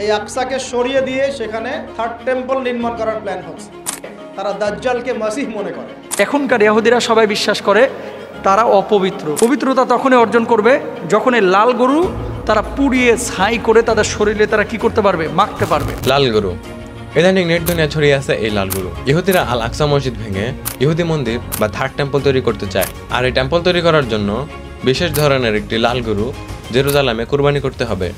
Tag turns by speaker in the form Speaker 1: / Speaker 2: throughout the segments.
Speaker 1: এই আকসাকে সরিয়ে দিয়ে সেখানে থার্ড টেম্পল নির্মাণ করার প্ল্যান হচ্ছে। তারা দাজ্জালকে মাসিহ মনে করে।
Speaker 2: এখনকার ইহুদিরা সবাই বিশ্বাস করে তারা অপবিত্র। পবিত্রতা তখনই অর্জন করবে যখন এই লাল গরু তারা পুড়িয়ে ছাই করে তাদের শরীরে তারা কি করতে পারবে, মাখতে পারবে।
Speaker 3: লাল গরু ইদানিং নেট দুনিয়া ছড়িয়ে আছে এই লাল গরু। ইহুদিরা আল আকসা মসজিদ ভেঙে ইহুদি মন্দির বা থার্ড টেম্পল তৈরি করতে চায়। আর এই টেম্পল তৈরি করার জন্য বিশেষ ধরনের একটি লাল গরু জেরুজালেমে কুরবানি করতে হবে।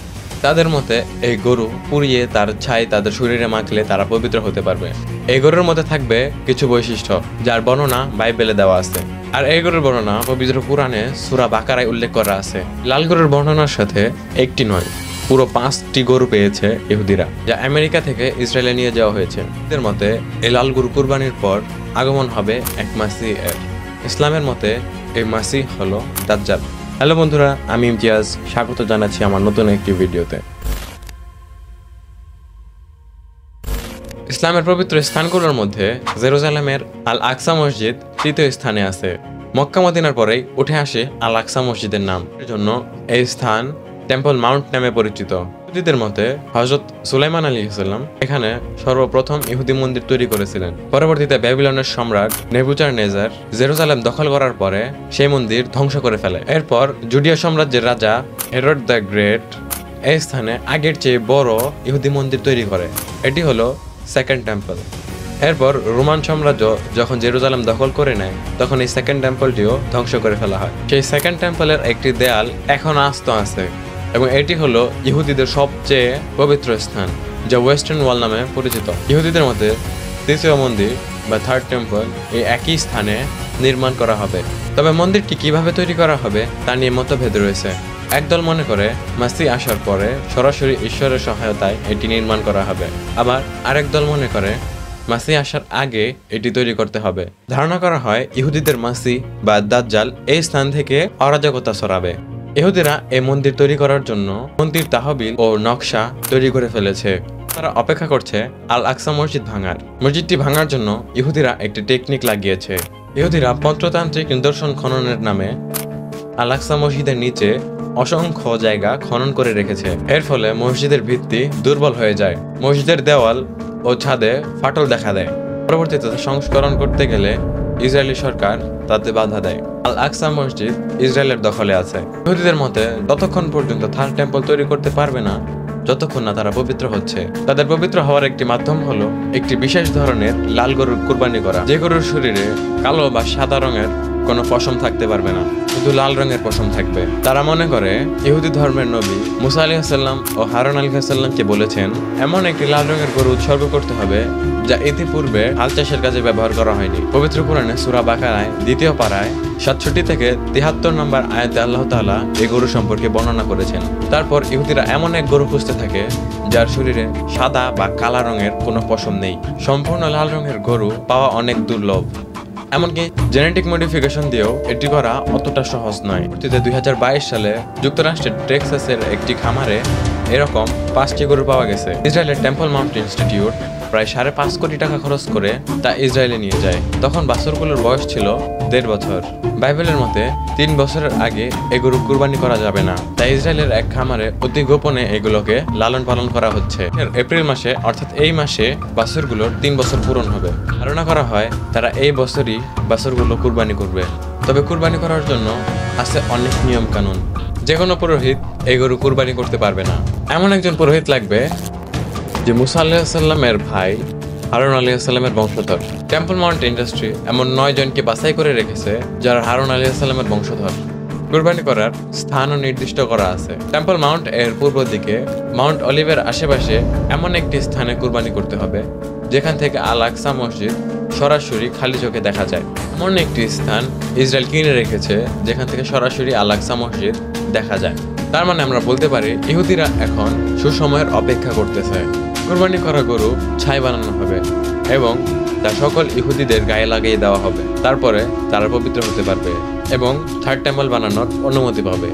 Speaker 3: তাদের মতে এই গরু পুড়িয়ে তার ছাই তাদের শরীরে মাখলে তারা পবিত্র হতে পারবে। এই গরুর মধ্যে থাকবে কিছু বৈশিষ্ট্য যার বর্ণনা বাইবেলে দেওয়া আছে। আর এই গরুর বর্ণনা পবিত্র কুরআনে সূরা বাকারায় উল্লেখ করা আছে। লাল গরুর বর্ণনার সাথে একটি নয়, পুরো 5টি গরু পেয়েছে ইহুদিরা, যা আমেরিকা থেকে ইসরায়েলে নিয়ে যাওয়া হয়েছে। এদের মতে এই লাল গরু কুরবানির পর আগমন হবে এক মাসিহ এর। ইসলামের মতে এই মাসিহ হলো দাজ্জাল। হ্যালো বন্ধুরা, আমি ইমতিয়াজ, স্বাগত জানাচ্ছি আমার নতুন একটি ভিডিওতে। ইসলামের পবিত্র স্থানগুলোর মধ্যে জেরুজালেমের আল আকসা মসজিদ তৃতীয় স্থানে আছে। মক্কা মদিনার পরেই উঠে আসে আল আকসা মসজিদের নাম। এর জন্য এই স্থান টেম্পল মাউন্ট নামে পরিচিত। ইহুদিদের মতে হযরত সুলাইমান আলাইহিসসালাম এখানে সর্বপ্রথম ইহুদি মন্দির তৈরি করেছিলেন। পরবর্তীতে ব্যাবিলনের সম্রাট নেবুচারনেজার জেরুজালেম দখল করার পরে সেই মন্দির ধ্বংস করে ফেলে। এরপর জুডিয়া সাম্রাজ্যের রাজা হেরোড দ্য গ্রেট এই স্থানে আগের চেয়ে বড় ইহুদি মন্দির তৈরি করে। এটি হলো সেকেন্ড টেম্পল। এরপর রোমান সাম্রাজ্য যখন জেরুজালেম দখল করে নেয় তখন এই সেকেন্ড টেম্পলটিও ধ্বংস করে ফেলা হয়। সেই সেকেন্ড টেম্পলের একটি দেয়াল এখন আস্ত আছে এবং এটি হলো ইহুদিদের সবচেয়ে পবিত্র স্থান, যা ওয়েস্টার্ন ওয়াল নামে পরিচিত। ইহুদিদের মধ্যে তৃতীয় মন্দির বা থার্ড টেম্পল এই একই স্থানে নির্মাণ করা হবে। তবে মন্দিরটি কিভাবে তৈরি করা হবে তা নিয়ে মতভেদ রয়েছে। একদল মনে করে মাসিহ আসার পরে সরাসরি ঈশ্বরের সহায়তায় এটি নির্মাণ করা হবে। আবার আরেক দল মনে করে মাসিহ আসার আগে এটি তৈরি করতে হবে। ধারণা করা হয় ইহুদিদের মাসিহ বা দাজ্জাল এই স্থান থেকে অরাজকতা ছড়াবে। ইহুদিরা এই মন্দির তৈরি করার জন্য মন্দির তাহবিল ও নকশা তৈরি করে ফেলেছে। তারা অপেক্ষা করছে আল আকসা মসজিদ ভাঙার। মসজিদটি ভাঙার জন্য ইহুদিরা একটি টেকনিক লাগিয়েছে। ইহুদিরা প্রত্নতান্ত্রিক নিদর্শন খননের নামে আল আকসা মসজিদের নিচে অসংখ্য জায়গা খনন করে রেখেছে। এর ফলে মসজিদের ভিত্তি দুর্বল হয়ে যায়, মসজিদের দেওয়াল ও ছাদে ফাটল দেখা দেয়। পরবর্তীতে সংস্করণ করতে গেলে ইসরায়েলি সরকার তাতে বাধা দেয়। আল আকসা মসজিদ ইসরায়েলের দখলে আছে। ইহুদিদের মতে ততক্ষণ পর্যন্ত থার্ড টেম্পল তৈরি করতে পারবে না যতক্ষণ না তারা পবিত্র হচ্ছে। তাদের পবিত্র হওয়ার একটি মাধ্যম হলো একটি বিশেষ ধরনের লাল গরুর কুরবানি করা। যে গরুর শরীরে কালো বা সাদা রঙের কোনো পশম থাকতে পারবে না, শুধু লাল রঙের পশম থাকবে। তারা মনে করে ইহুদি ধর্মের নবী মুসা আলাইহিসসালাম ও হারুন আলাইহিসসালামকে বলেছেন এমন একটি লাল রঙের গরু উৎসর্গ করতে হবে যা ইতিপূর্বে হাল চাষের কাজে ব্যবহার করা হয়নি। পবিত্র কোরআনে সূরা বাকারায় 2য় পারায় 67 থেকে 73 নম্বর আয়াতে আল্লাহ তাআলা এই গরু সম্পর্কে বর্ণনা করেছেন। তারপর ইহুদিরা এমন এক গরু খুঁজতে থাকে যার শরীরে সাদা বা কালা রঙের কোনো পশম নেই। সম্পূর্ণ লাল রঙের গরু পাওয়া অনেক দুর্লভ, এমনকি জেনেটিক মডিফিকেশন দিয়েও এটি করা অতটা সহজ নয়। 2022 সালে যুক্তরাষ্ট্রের টেক্সাসের একটি খামারে এরকম 5টি গরু পাওয়া গেছে। ইসরায়েলের টেম্পল মাউন্ট ইনস্টিটিউট প্রায় 5.5 কোটি টাকা খরচ করে তা ইসরায়েলে নিয়ে যায়। তখন বাছুরগুলোর বয়স ছিল 1.5 বছর। বাইবেলের মতে 3 বছরের আগে এই গরু কুরবানি করা যাবে না, তাই ইসরায়েলের এক খামারে অতি গোপনে এগুলোকে লালন পালন করা হচ্ছে। এপ্রিল মাসে অর্থাৎ এই মাসে বাছুরগুলোর 3 বছর পূরণ হবে। ধারণা করা হয় তারা এই বছরই বাছুরগুলো কুরবানি করবে। তবে কুরবানি করার জন্য আছে অনেক নিয়ম কানুন। যে কোনো পুরোহিত এই গরু কুরবানি করতে পারবে না। এমন একজন পুরোহিত লাগবে যে মুসা আলাইহিসসালামের ভাই হারুন আলাইহিসসালামের বংশধর। টেম্পল মাউন্ট ইন্ডাস্ট্রি এমন 9 জনকে বাছাই করে রেখেছে যারা হারুন আলাইহিসসালামের বংশধর। কুরবানি করার স্থানও নির্দিষ্ট করা আছে। টেম্পল মাউন্ট এর পূর্ব দিকে মাউন্ট অলিভের আশেপাশে এমন একটি স্থানে কুরবানি করতে হবে যেখান থেকে আল আকসা মসজিদ সরাসরি খালি চোখে দেখা যায়। এমন একটি স্থান ইসরায়েল কিনে রেখেছে যেখান থেকে সরাসরি আল আকসা মসজিদ দেখা যায়। তার মানে আমরা বলতে পারি ইহুদিরা এখন সুসময়ের অপেক্ষা করতেছে। কুরবানি করা গরু ছাই বানানো হবে এবং তা সকল ইহুদিদের গায়ে লাগিয়ে দেওয়া হবে। তারপরে তারা পবিত্র হতে পারবে এবং থার্ড টেম্পল বানানোর অনুমতি পাবে।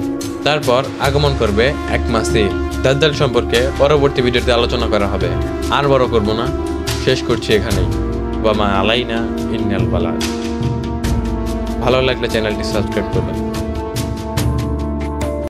Speaker 3: তারপর আগমন করবে এক মাসিহ। দাজ্জাল সম্পর্কে পরবর্তী ভিডিওতে আলোচনা করা হবে। আর বড় করব না, শেষ করছি এখানেই। ওয়া মা আলাইনা ইল্লাল বালাগ। ভালো লাগলে চ্যানেলটি সাবস্ক্রাইব করবেন।